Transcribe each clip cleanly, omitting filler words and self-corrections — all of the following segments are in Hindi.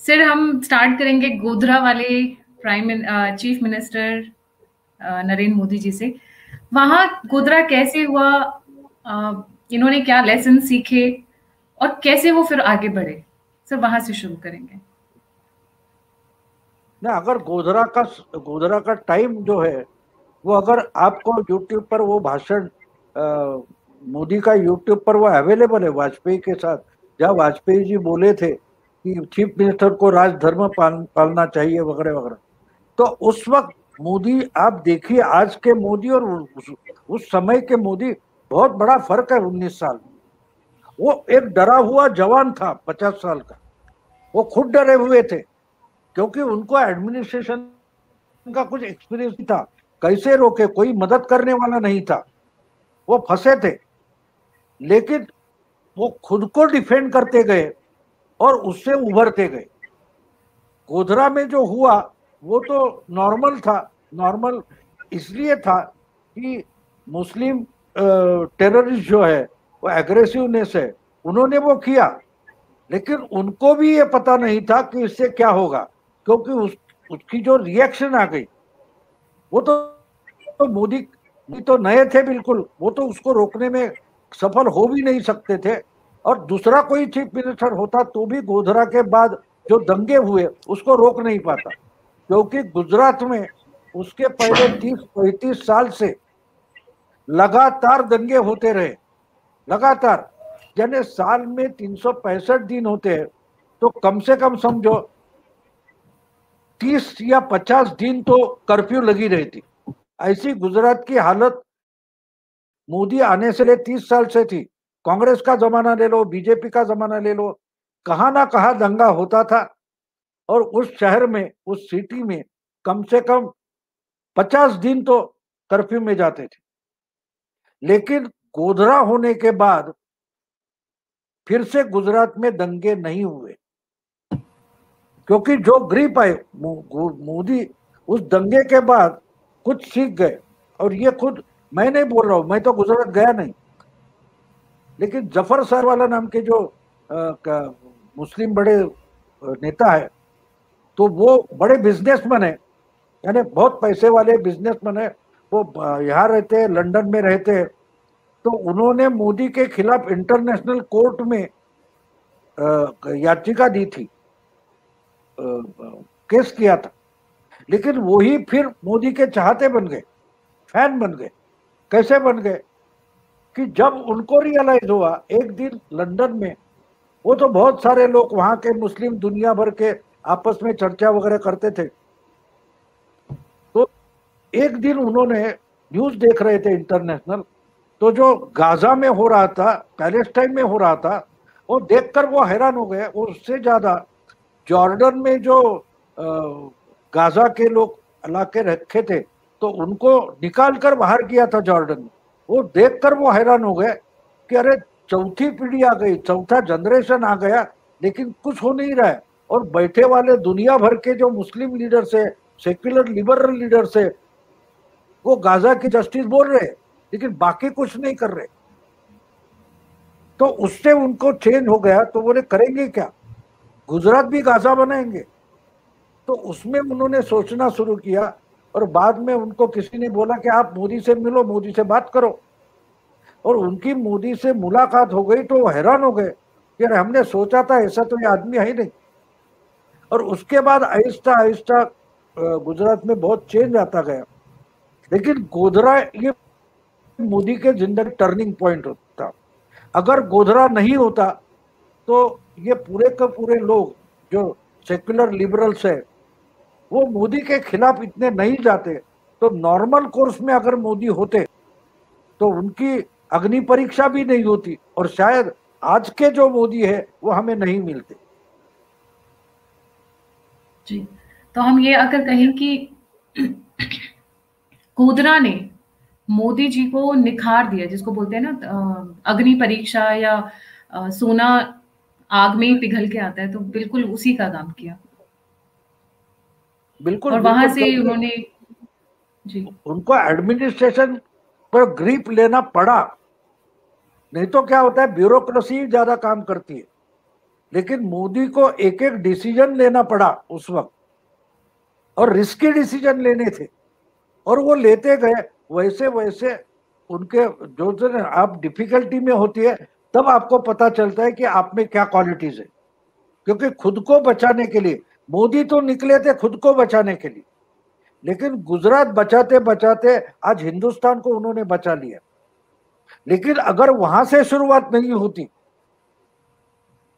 सर हम स्टार्ट करेंगे गोधरा वाले चीफ मिनिस्टर नरेंद्र मोदी जी से। वहाँ गोधरा कैसे हुआ, इन्होंने क्या लेसन सीखे और कैसे वो फिर आगे बढ़े? सर वहां से शुरू करेंगे। ना, अगर गोधरा का टाइम जो है, वो अगर आपको यूट्यूब पर वो भाषण मोदी का यूट्यूब पर वो अवेलेबल है वाजपेयी के साथ, जहाँ वाजपेयी जी बोले थे कि चीफ मिनिस्टर को राजधर्म पालना चाहिए वगैरह वगैरह। तो उस वक्त मोदी, आप देखिए आज के मोदी और उस समय के मोदी, बहुत बड़ा फर्क है 19 साल। वो एक डरा हुआ जवान था 50 साल का, वो खुद डरे हुए थे क्योंकि उनको एडमिनिस्ट्रेशन का कुछ एक्सपीरियंस नहीं था। कैसे रोके, कोई मदद करने वाला नहीं था, वो फंसे थे। लेकिन वो खुद को डिफेंड करते गए और उससे उभरते गए। गोधरा में जो हुआ वो तो नॉर्मल था। नॉर्मल इसलिए था कि मुस्लिम टेररिस्ट जो है, वो एग्रेसिवनेस है, उन्होंने वो किया। लेकिन उनको भी ये पता नहीं था कि इससे क्या होगा, क्योंकि उसकी जो रिएक्शन आ गई, वो तो मोदी तो नए थे बिल्कुल, वो तो उसको रोकने में सफल हो भी नहीं सकते थे। और दूसरा कोई चीफ मिनिस्टर होता तो भी गोधरा के बाद जो दंगे हुए उसको रोक नहीं पाता, क्योंकि गुजरात में उसके पहले 30-35 साल से लगातार दंगे होते रहे, लगातार। यानी साल में 365 दिन होते हैं, तो कम से कम समझो 30 या 50 दिन तो कर्फ्यू लगी रहती। ऐसी गुजरात की हालत मोदी आने से ले 30 साल से थी। कांग्रेस का जमाना ले लो, बीजेपी का जमाना ले लो, कहां ना कहां दंगा होता था। और उस शहर में, उस सिटी में कम से कम 50 दिन तो कर्फ्यू में जाते थे। लेकिन गोधरा होने के बाद फिर से गुजरात में दंगे नहीं हुए, क्योंकि जो ग्रिप आए मोदी उस दंगे के बाद कुछ सीख गए। और ये खुद मैं नहीं बोल रहा हूं, मैं तो गुजरात गया नहीं, लेकिन जफर सरवाला नाम के जो मुस्लिम बड़े नेता है, तो वो बड़े बिजनेसमैन है, यानी बहुत पैसे वाले बिजनेसमैन है। वो यहाँ रहते हैं, लंदन में रहते हैं। तो उन्होंने मोदी के खिलाफ इंटरनेशनल कोर्ट में याचिका दी थी, केस किया था। लेकिन वही फिर मोदी के चाहते बन गए, फैन बन गए। कैसे बन गए कि जब उनको रियलाइज हुआ एक दिन लंदन में, वो तो बहुत सारे लोग वहां के मुस्लिम दुनिया भर के आपस में चर्चा वगैरह करते थे। तो एक दिन उन्होंने न्यूज देख रहे थे इंटरनेशनल, तो जो गाजा में हो रहा था, पैलेस्टाइन में हो रहा था, वो देखकर वो हैरान हो गए। उससे ज्यादा जॉर्डन में जो गाजा के लोग इलाके रखे थे, तो उनको निकाल कर बाहर किया था जॉर्डन में। वो देखकर वो हैरान हो गए कि अरे, चौथी पीढ़ी आ गई, चौथा जनरेशन आ गया, लेकिन कुछ हो नहीं रहा है। और बैठे वाले दुनिया भर के जो मुस्लिम लीडर्स है, सेक्युलर लिबरल लीडर्स है, वो गाजा की जस्टिस बोल रहे, लेकिन बाकी कुछ नहीं कर रहे। तो उससे उनको चेंज हो गया, तो बोले करेंगे क्या, गुजरात भी गाजा बनाएंगे। तो उसमें उन्होंने सोचना शुरू किया। और बाद में उनको किसी ने बोला कि आप मोदी से मिलो, मोदी से बात करो। और उनकी मोदी से मुलाकात हो गई तो वो हैरान हो गए कि अरे, हमने सोचा था ऐसा तो ये आदमी है ही नहीं। और उसके बाद आहिस्ता आहिस्ता गुजरात में बहुत चेंज आता गया। लेकिन गोधरा ये मोदी के जिंदगी टर्निंग पॉइंट होता। अगर गोधरा नहीं होता तो ये पूरे के पूरे लोग जो सेक्युलर लिबरल्स है, वो मोदी के खिलाफ इतने नहीं जाते। तो नॉर्मल कोर्स में अगर मोदी होते तो उनकी अग्नि परीक्षा भी नहीं होती, और शायद आज के जो मोदी है वो हमें नहीं मिलते। जी, तो हम ये अगर कहें कि गोधरा ने मोदी जी को निखार दिया, जिसको बोलते हैं ना अग्नि परीक्षा, या सोना आग में ही पिघल के आता है, तो बिल्कुल उसी का काम किया। बिल्कुल और वहां बिल्कुल, से क्योंकि उन्होंने जी उनको एडमिनिस्ट्रेशन पर ग्रिप लेना पड़ा। नहीं तो क्या होता है, ब्यूरोक्रेसी ज्यादा काम करती है। लेकिन मोदी को एक एक डिसीजन लेना पड़ा उस वक्त, और रिस्की डिसीजन लेने थे, और वो लेते गए। वैसे वैसे उनके जो जो आप डिफिकल्टी में होती है तब आपको पता चलता है कि आप में क्या क्वालिटीज है। क्योंकि खुद को बचाने के लिए मोदी तो निकले थे खुद को बचाने के लिए, लेकिन गुजरात बचाते बचाते आज हिंदुस्तान को उन्होंने बचा लिया। लेकिन अगर वहां से शुरुआत नहीं होती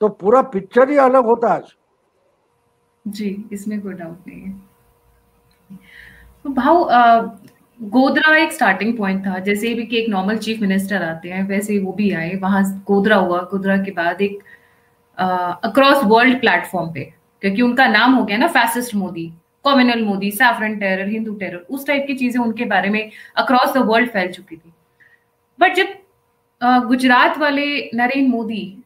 तो पूरा पिक्चर ही अलग होता आज। जी, इसमें कोई डाउट नहीं है। तो भाव, गोधरा एक स्टार्टिंग पॉइंट था, जैसे भी कि एक नॉर्मल चीफ मिनिस्टर आते हैं वैसे ही वो भी आए, वहां गोधरा हुआ, गोधरा के बाद एक अक्रॉस वर्ल्ड प्लेटफॉर्म पे, क्योंकि उनका नाम हो गया ना fascist Modi, communal Modi, saffron terror, Hindu terror, उस टाइप की चीजें उनके बारे में अक्रॉस द वर्ल्ड फैल चुकी थी। बट जब गुजरात वाले नरेंद्र मोदी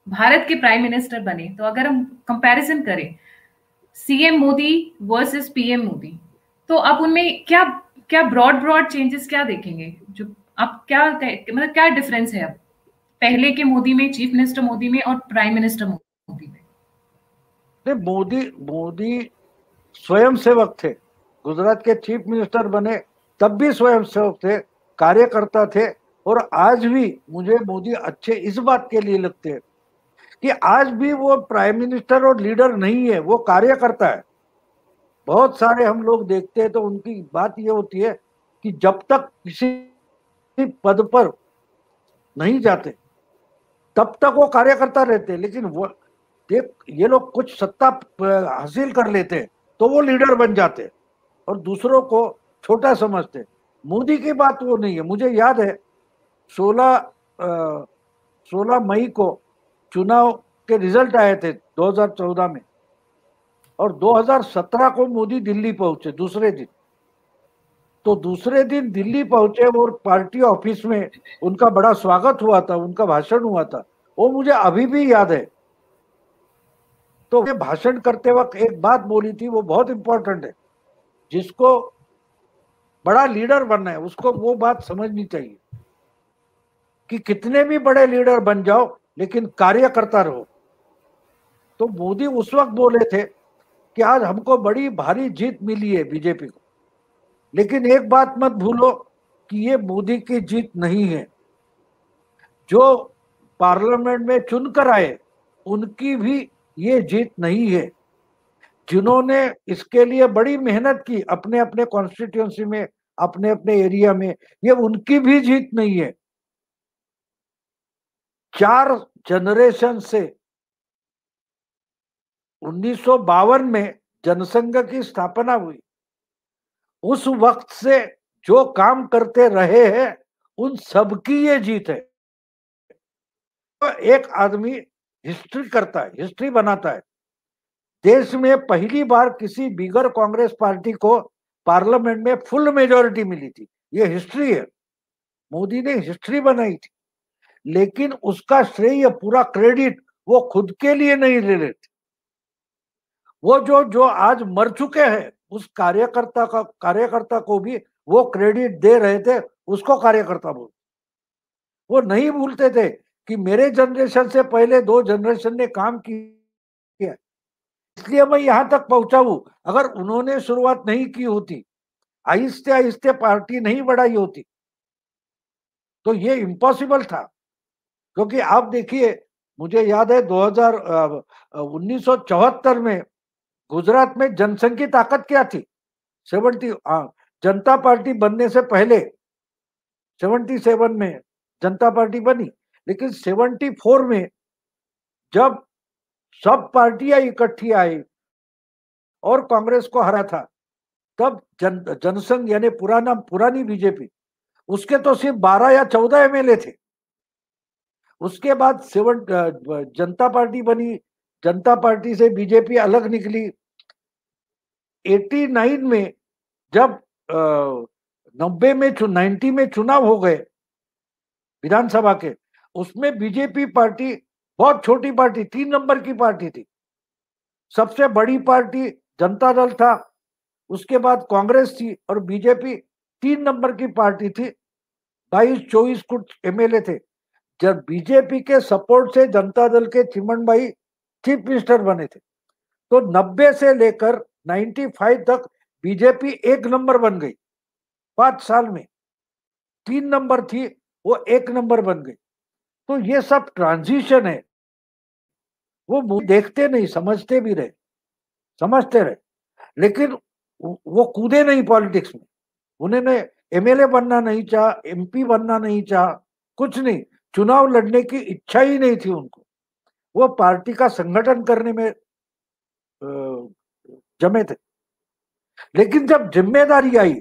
भारत के प्राइम मिनिस्टर बने, तो अगर हम कंपैरिजन करें CM Modi versus PM Modi, तो आप उनमें क्या क्या ब्रॉड चेंजेस क्या देखेंगे? जो आप क्या मतलब क्या डिफरेंस है अब पहले के मोदी में, चीफ मिनिस्टर मोदी में और प्राइम मिनिस्टर मोदी में? नहीं, मोदी मोदी स्वयं सेवक थे। गुजरात के चीफ मिनिस्टर बने तब भी स्वयं सेवक थे, कार्यकर्ता थे। और आज भी मुझे मोदी अच्छे इस बात के लिए लगते हैं कि आज भी वो प्राइम मिनिस्टर और लीडर नहीं है, वो कार्यकर्ता है। बहुत सारे हम लोग देखते हैं तो उनकी बात ये होती है कि जब तक किसी पद पर नहीं जाते तब तक वो कार्यकर्ता रहते हैं, लेकिन वो देख ये लोग कुछ सत्ता हासिल कर लेते हैं तो वो लीडर बन जाते हैं और दूसरों को छोटा समझते हैं। मोदी की बात वो नहीं है। मुझे याद है 16 मई को चुनाव के रिजल्ट आए थे 2014 में, और 2017 को मोदी दिल्ली पहुंचे दूसरे दिन। तो दूसरे दिन दिल्ली पहुंचे और पार्टी ऑफिस में उनका बड़ा स्वागत हुआ था, उनका भाषण हुआ था, वो मुझे अभी भी याद है। तो भाषण करते वक्त एक बात बोली थी, वो बहुत इंपॉर्टेंट है। जिसको बड़ा लीडर बनना है उसको वो बात समझनी चाहिए कि कितने भी बड़े लीडर बन जाओ लेकिन कार्यकर्ता रहो। तो मोदी उस वक्त बोले थे कि आज हमको बड़ी भारी जीत मिली है बीजेपी को, लेकिन एक बात मत भूलो कि ये मोदी की जीत नहीं है। जो पार्लियामेंट में चुनकर आए उनकी भी ये जीत नहीं है। जिन्होंने इसके लिए बड़ी मेहनत की अपने अपने कॉन्स्टिट्यूंसी में, अपने अपने एरिया में, ये उनकी भी जीत नहीं है। 4 जनरेशन से 1952 में जनसंघ की स्थापना हुई, उस वक्त से जो काम करते रहे हैं उन सबकी ये जीत है। तो एक आदमी हिस्ट्री करता है, हिस्ट्री बनाता है। देश में पहली बार किसी बिगर कांग्रेस पार्टी को पार्लियामेंट में फुल मेजॉरिटी मिली थी, ये हिस्ट्री है। मोदी ने हिस्ट्री बनाई थी, लेकिन उसका श्रेय, पूरा क्रेडिट वो खुद के लिए नहीं ले रहे थे। वो जो जो आज मर चुके हैं उस कार्यकर्ता को भी वो क्रेडिट दे रहे थे, उसको कार्यकर्ता बोलते। वो नहीं भूलते थे कि मेरे जनरेशन से पहले 2 जनरेशन ने काम किया, इसलिए मैं यहां तक पहुंचा हूं। अगर उन्होंने शुरुआत नहीं की होती, आहिस्ते आहिस्ते पार्टी नहीं बढ़ाई होती, तो ये इम्पॉसिबल था। क्योंकि आप देखिए, मुझे याद है 1974 में गुजरात में जनसंघ की ताकत क्या थी। 70 जनता पार्टी बनने से पहले 77 में जनता पार्टी बनी, लेकिन 74 में जब सब पार्टियां इकट्ठी आई और कांग्रेस को हरा था, तब जनसंघ यानी पुरानी बीजेपी, उसके तो सिर्फ 12 या 14 एमएलए थे। उसके बाद जनता पार्टी बनी, जनता पार्टी से बीजेपी अलग निकली। 89 में जब 90 में चुनाव हो गए विधानसभा के, उसमें बीजेपी पार्टी बहुत छोटी पार्टी, 3 नंबर की पार्टी थी। सबसे बड़ी पार्टी जनता दल था, उसके बाद कांग्रेस थी, और बीजेपी 3 नंबर की पार्टी थी। 22-24 कुछ एमएलए थे। जब बीजेपी के सपोर्ट से जनता दल के चिमनभाई चीफ मिनिस्टर बने थे, तो 90 से लेकर 95 तक बीजेपी 1 नंबर बन गई। 5 साल में 3 नंबर थी, वो 1 नंबर बन गई। तो ये सब ट्रांजिशन है, वो देखते नहीं, समझते भी रहे, समझते रहे, लेकिन वो कूदे नहीं पॉलिटिक्स में। उन्होंने एमएलए बनना नहीं चाहा, एमपी बनना नहीं चाहा, कुछ नहीं, चुनाव लड़ने की इच्छा ही नहीं थी उनको। वो पार्टी का संगठन करने में जमे थे। लेकिन जब जिम्मेदारी आई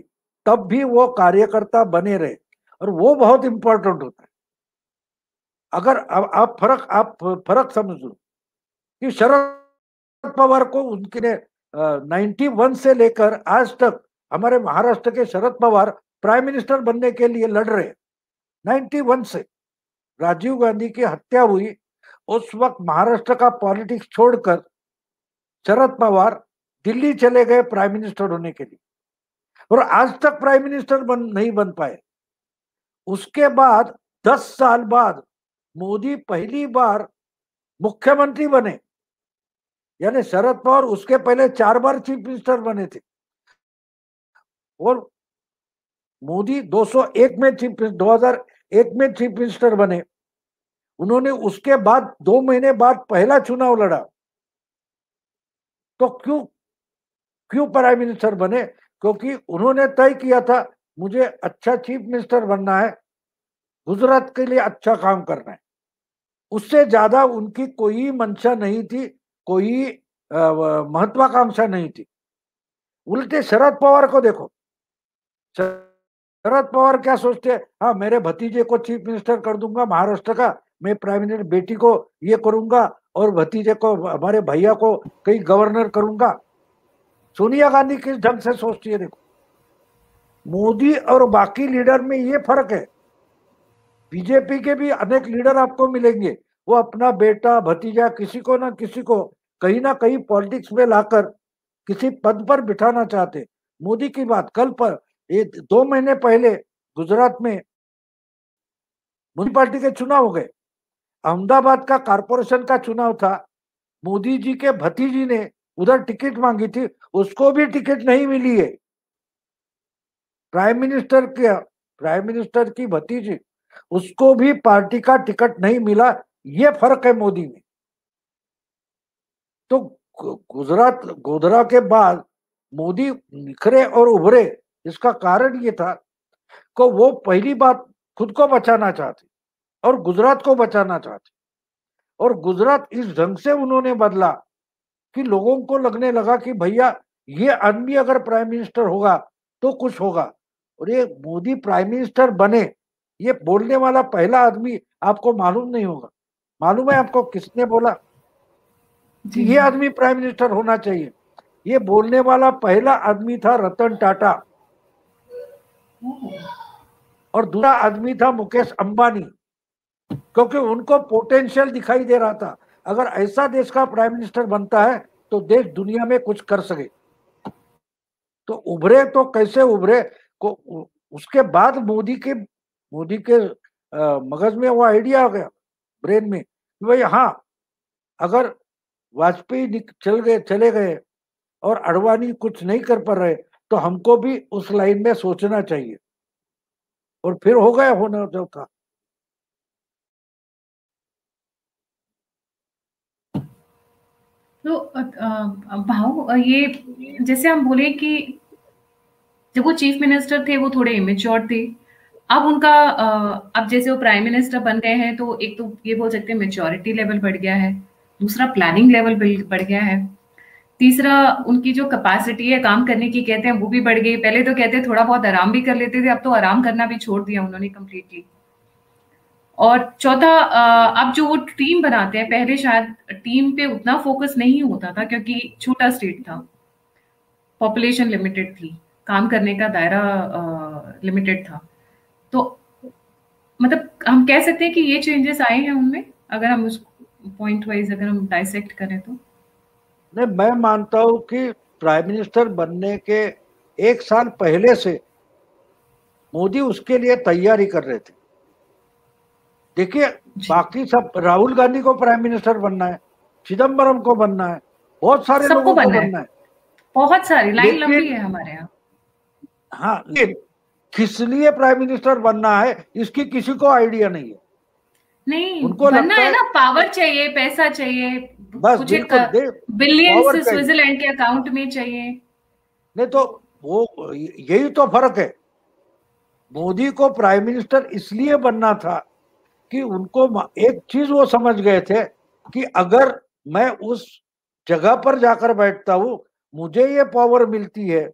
तब भी वो कार्यकर्ता बने रहे, और वो बहुत इंपॉर्टेंट होता है। अगर आप फर्क समझ लो कि शरद पवार को उनके 91 से लेकर आज तक हमारे महाराष्ट्र के शरद पवार प्राइम मिनिस्टर बनने के लिए लड़ रहे। 91 से राजीव गांधी की हत्या हुई, उस वक्त महाराष्ट्र का पॉलिटिक्स छोड़कर शरद पवार दिल्ली चले गए प्राइम मिनिस्टर होने के लिए, और आज तक प्राइम मिनिस्टर नहीं बन पाए। उसके बाद 10 साल बाद मोदी पहली बार मुख्यमंत्री बने, यानी शरद पवार उसके पहले 4 बार चीफ मिनिस्टर बने थे, और मोदी 2001 में चीफ मिनिस्टर बने। उन्होंने उसके बाद 2 महीने बाद पहला चुनाव लड़ा। तो क्यों प्राइम मिनिस्टर बने? क्योंकि उन्होंने तय किया था मुझे अच्छा चीफ मिनिस्टर बनना है, गुजरात के लिए अच्छा काम करना है। उससे ज्यादा उनकी कोई मंशा नहीं थी, कोई महत्वाकांक्षा नहीं थी। उल्टे शरद पवार को देखो, शरद पवार क्या सोचते हैं, हाँ मेरे भतीजे को चीफ मिनिस्टर कर दूंगा महाराष्ट्र का, मैं प्राइम मिनिस्टर, बेटी को ये करूंगा, और भतीजे को, हमारे भैया को कहीं गवर्नर करूंगा। सोनिया गांधी किस ढंग से सोचती है देखो। मोदी और बाकी लीडर में ये फर्क है। बीजेपी के भी अनेक लीडर आपको मिलेंगे, वो अपना बेटा भतीजा किसी को ना कहीं पॉलिटिक्स में लाकर किसी पद पर बिठाना चाहते। मोदी की बात, कल पर 2 महीने पहले गुजरात में म्युनिसिपैलिटी के चुनाव हो गए। अहमदाबाद का कारपोरेशन का चुनाव था, मोदी जी के भतीजी ने उधर टिकट मांगी थी, उसको भी टिकट नहीं मिली है। प्राइम मिनिस्टर की भतीजी, उसको भी पार्टी का टिकट नहीं मिला। ये फर्क है मोदी में। तो गोधरा के बाद मोदी निखरे और उभरे, इसका कारण ये था कि वो पहली बात खुद को बचाना चाहते और गुजरात को बचाना चाहते, और गुजरात इस ढंग से उन्होंने बदला कि लोगों को लगने लगा कि भैया ये आदमी अगर प्राइम मिनिस्टर होगा तो कुछ होगा। और ये मोदी प्राइम मिनिस्टर बने, ये बोलने वाला पहला आदमी आपको मालूम नहीं होगा। मालूम है आपको किसने बोला कि ये आदमी प्राइम मिनिस्टर होना चाहिए? ये बोलने वाला पहला आदमी था रतन टाटा, और दूसरा आदमी था मुकेश अंबानी, क्योंकि उनको पोटेंशियल दिखाई दे रहा था अगर ऐसा देश का प्राइम मिनिस्टर बनता है तो देश दुनिया में कुछ कर सके। तो उभरे तो कैसे उभरे को, उसके बाद मोदी के मगज में वो आइडिया आ गया, ब्रेन में, कि भाई हाँ, अगर वाजपेयी चले गए और अडवाणी कुछ नहीं कर पा रहे तो हमको भी उस लाइन में सोचना चाहिए, और फिर हो गया होना जो था। तो भाव, ये जैसे हम बोले कि जब वो चीफ मिनिस्टर थे वो थोड़े इमेच्योर थे, अब उनका अब जैसे वो प्राइम मिनिस्टर बन गए हैं तो एक तो ये बोल सकते हैं मेच्योरिटी लेवल बढ़ गया है, दूसरा प्लानिंग लेवल बढ़ गया है, तीसरा उनकी जो कैपेसिटी है काम करने की कहते हैं वो भी बढ़ गई। पहले तो कहते थोड़ा बहुत आराम भी कर लेते थे, अब तो आराम करना भी छोड़ दिया उन्होंने कंप्लीटली। और चौथा, अब जो वो टीम बनाते हैं, पहले शायद टीम पे उतना फोकस नहीं होता था क्योंकि छोटा स्टेट था, पॉपुलेशन लिमिटेड थी, काम करने का दायरा लिमिटेड था। तो मतलब हम कह सकते हैं कि ये चेंजेस आए हैं उनमें, अगर हम उस पॉइंट वाइज अगर हम डाइसेक्ट करें तो। नहीं, मैं मानता हूं कि प्राइम मिनिस्टर बनने के 1 साल पहले से मोदी उसके लिए तैयारी कर रहे थे। देखिए, बाकी सब, राहुल गांधी को प्राइम मिनिस्टर बनना है, चिदम्बरम को बनना है, बहुत सारे लोगों को बनना है, बहुत सारी लाइन लंबी है लेकिन हमारे यहाँ। हाँ, लेकिन किस लिए प्राइम मिनिस्टर बनना है इसकी किसी को आइडिया नहीं है। नहीं, उनको बनना लगता है है ना, पावर चाहिए, पैसा चाहिए, बस, कुछ एक बिल्कुल बिलियंस पावर चाहिए। स्विट्जरलैंड के अकाउंट में चाहिए। नहीं तो वो, यही तो फर्क है। मोदी को प्राइम मिनिस्टर इसलिए बनना था कि उनको एक चीज वो समझ गए थे कि अगर मैं उस जगह पर जाकर बैठता हूं, मुझे ये पावर मिलती है,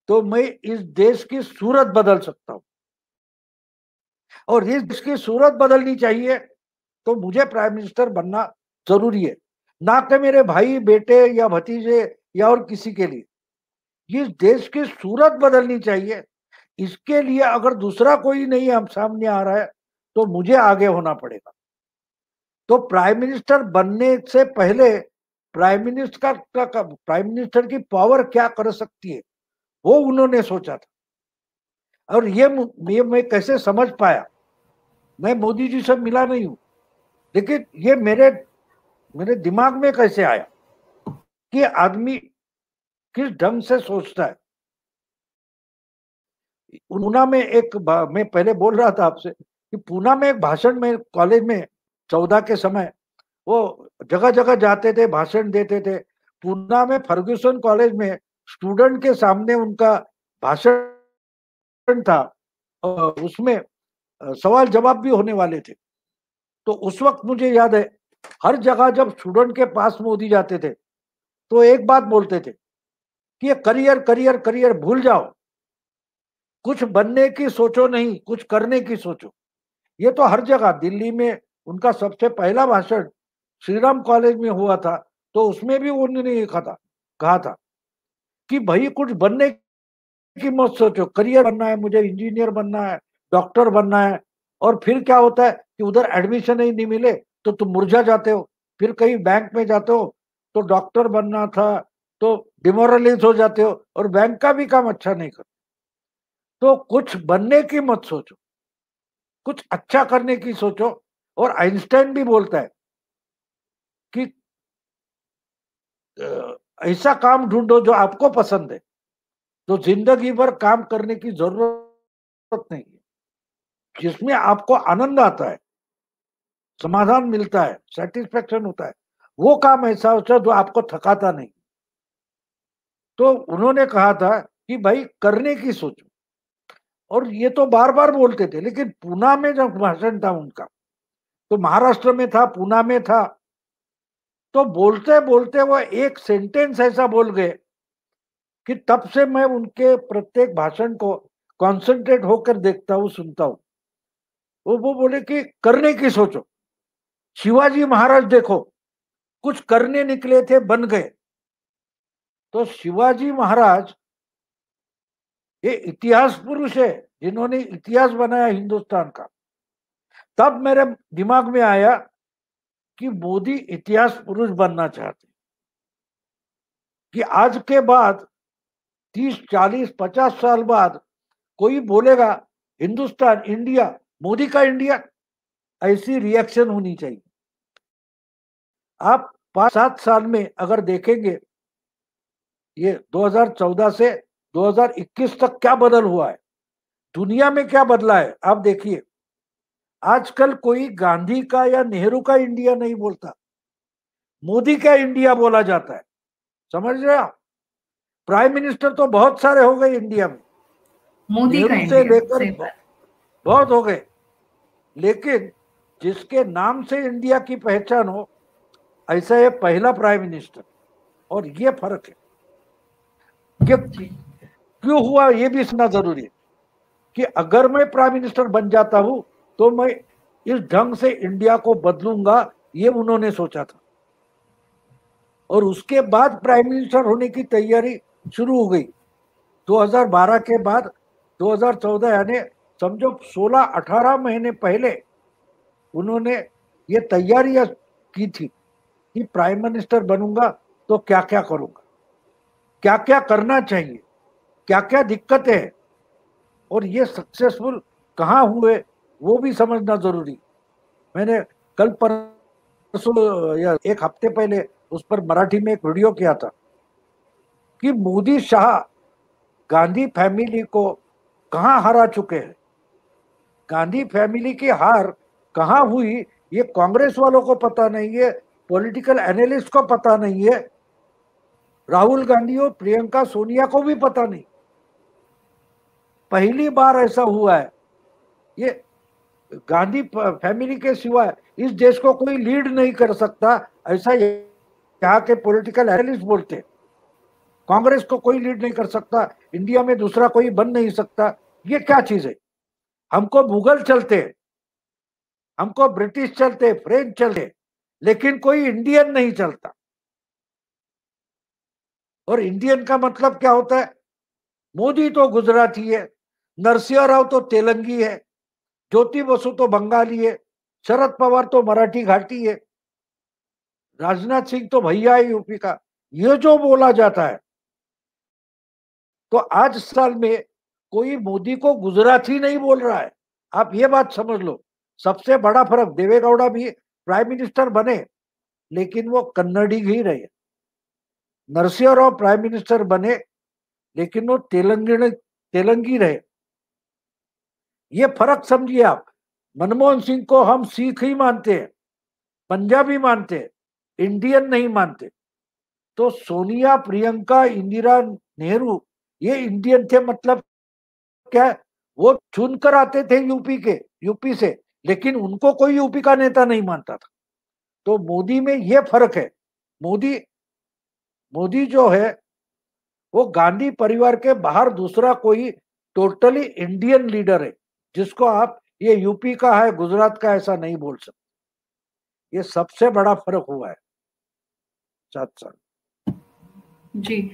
तो मैं इस देश की सूरत बदल सकता हूं, और इस देश की सूरत बदलनी चाहिए तो मुझे प्राइम मिनिस्टर बनना जरूरी है, ना कि मेरे भाई, बेटे या भतीजे या और किसी के लिए। इस देश की सूरत बदलनी चाहिए, इसके लिए अगर दूसरा कोई नहीं हम सामने आ रहा है तो मुझे आगे होना पड़ेगा। तो प्राइम मिनिस्टर बनने से पहले प्राइम मिनिस्टर की पावर क्या कर सकती है वो उन्होंने सोचा था। और ये मैं कैसे समझ पाया, मैं मोदी जी से मिला नहीं हूं, लेकिन ये मेरे दिमाग में कैसे आया कि आदमी किस ढंग से सोचता है। पूना में मैं पहले बोल रहा था आपसे कि पूना में एक भाषण में कॉलेज में 14 के समय वो जगह जगह जाते थे, भाषण देते थे। पूना में फर्ग्यूसन कॉलेज में स्टूडेंट के सामने उनका भाषण था, और उसमें सवाल जवाब भी होने वाले थे। तो उस वक्त मुझे याद है, हर जगह जब स्टूडेंट के पास मोदी जाते थे तो एक बात बोलते थे कि ये करियर करियर करियर भूल जाओ, कुछ बनने की सोचो नहीं, कुछ करने की सोचो। ये तो हर जगह, दिल्ली में उनका सबसे पहला भाषण श्रीराम कॉलेज में हुआ था, तो उसमें भी उन्होंने ये कहा था कि भाई कुछ बनने की मत सोचो, करियर बनना है, मुझे इंजीनियर बनना है, डॉक्टर बनना है। और फिर क्या होता है कि उधर एडमिशन ही नहीं मिले तो तुम मुरझा जाते हो, फिर कहीं बैंक में जाते हो तो डॉक्टर बनना था तो डिमोरलाइज हो जाते हो और बैंक का भी काम अच्छा नहीं करते। तो कुछ बनने की मत सोचो, कुछ अच्छा करने की सोचो। और आइंस्टाइन भी बोलता है कि ऐसा काम ढूंढो जो आपको पसंद है, तो जिंदगी भर काम करने की जरूरत नहीं है। जिसमें आपको आनंद आता है, समाधान मिलता है, सेटिस्फेक्शन होता है, वो काम ऐसा होता है जो आपको थकाता नहीं। तो उन्होंने कहा था कि भाई करने की सोचो, और ये तो बार बार बोलते थे। लेकिन पूना में जब भाषण था उनका, तो महाराष्ट्र में था, पूना में था, तो बोलते बोलते वो एक सेंटेंस ऐसा बोल गए कि तब से मैं उनके प्रत्येक भाषण को कॉन्सेंट्रेट होकर देखता हूं, सुनता हूं। वो बोले कि करने की सोचो। शिवाजी महाराज देखो, कुछ करने निकले थे, बन गए। तो शिवाजी महाराज ये इतिहास पुरुष है, जिन्होंने इतिहास बनाया हिंदुस्तान का। तब मेरे दिमाग में आया कि मोदी इतिहास पुरुष बनना चाहते, कि आज के बाद 30 40 50 साल बाद कोई बोलेगा हिंदुस्तान, इंडिया, मोदी का इंडिया, ऐसी रिएक्शन होनी चाहिए। आप 5-7 साल में अगर देखेंगे, ये 2014 से 2021 तक क्या बदल हुआ है, दुनिया में क्या बदला है, आप देखिए। आजकल कोई गांधी का या नेहरू का इंडिया नहीं बोलता, मोदी का इंडिया बोला जाता है। समझ रहे आप? प्राइम मिनिस्टर तो बहुत सारे हो गए इंडिया में, मोदी का नेहरू से इंडिया, लेकर सही बात। बहुत हो गए, लेकिन जिसके नाम से इंडिया की पहचान हो, ऐसा ये पहला प्राइम मिनिस्टर। और ये फर्क है कि क्यों हुआ, ये भी सुनना जरूरी है कि अगर मैं प्राइम मिनिस्टर बन जाता हूं तो मैं इस ढंग से इंडिया को बदलूंगा, ये उन्होंने सोचा था। और उसके बाद प्राइम मिनिस्टर होने की तैयारी शुरू हो गई 2012 के बाद। 2014 यानी समझो 16-18 महीने पहले उन्होंने ये तैयारियां की थी कि प्राइम मिनिस्टर बनूंगा तो क्या क्या करूंगा, क्या क्या करना चाहिए, क्या क्या दिक्कतें हैं, और ये सक्सेसफुल कहाँ हुए वो भी समझना जरूरी। मैंने कल परसों या एक हफ्ते पहले उस पर मराठी में एक वीडियो किया था कि मोदी शाह गांधी फैमिली को कहां हरा चुके हैं। गांधी फैमिली की हार कहां हुई ये कांग्रेस वालों को पता नहीं है, पॉलिटिकल एनालिस्ट को पता नहीं है, राहुल गांधी और प्रियंका सोनिया को भी पता नहीं। पहली बार ऐसा हुआ है। ये गांधी फैमिली के सिवाय इस देश को कोई लीड नहीं कर सकता, ऐसा यहाँ के पॉलिटिकल एनालिस्ट बोलते हैं। कांग्रेस को कोई लीड नहीं कर सकता, इंडिया में दूसरा कोई बन नहीं सकता। ये क्या चीज है? हमको मुगल चलते, हमको ब्रिटिश चलते, फ्रेंच चलते, लेकिन कोई इंडियन नहीं चलता। और इंडियन का मतलब क्या होता है? मोदी तो गुजराती है, नरसिंह राव तो तेलंगी है, ज्योति बसु तो बंगाली है, शरद पवार तो मराठी घाटी है, राजनाथ सिंह तो भैया है यूपी का। ये जो बोला जाता है, तो आज साल में कोई मोदी को गुजराती नहीं बोल रहा है। आप ये बात समझ लो। सबसे बड़ा फर्क, देवेगौड़ा भी प्राइम मिनिस्टर बने लेकिन वो कन्नड़ी ही रहे। नरसिंह राव प्राइम मिनिस्टर बने लेकिन वो तेलंगी रहे। ये फर्क समझिए आप। मनमोहन सिंह को हम सिख ही मानते हैं, पंजाबी मानते हैं, इंडियन नहीं मानते। तो सोनिया, प्रियंका, इंदिरा, नेहरू ये इंडियन थे। मतलब क्या? वो चुनकर आते थे यूपी से, लेकिन उनको कोई यूपी का नेता नहीं मानता था। तो मोदी में ये फर्क है। मोदी जो है वो गांधी परिवार के बाहर दूसरा कोई टोटली इंडियन लीडर है, जिसको आप ये यूपी का है, गुजरात का ऐसा नहीं बोल सकते। ये सबसे बड़ा फर्क हुआ है 7 साल। जी।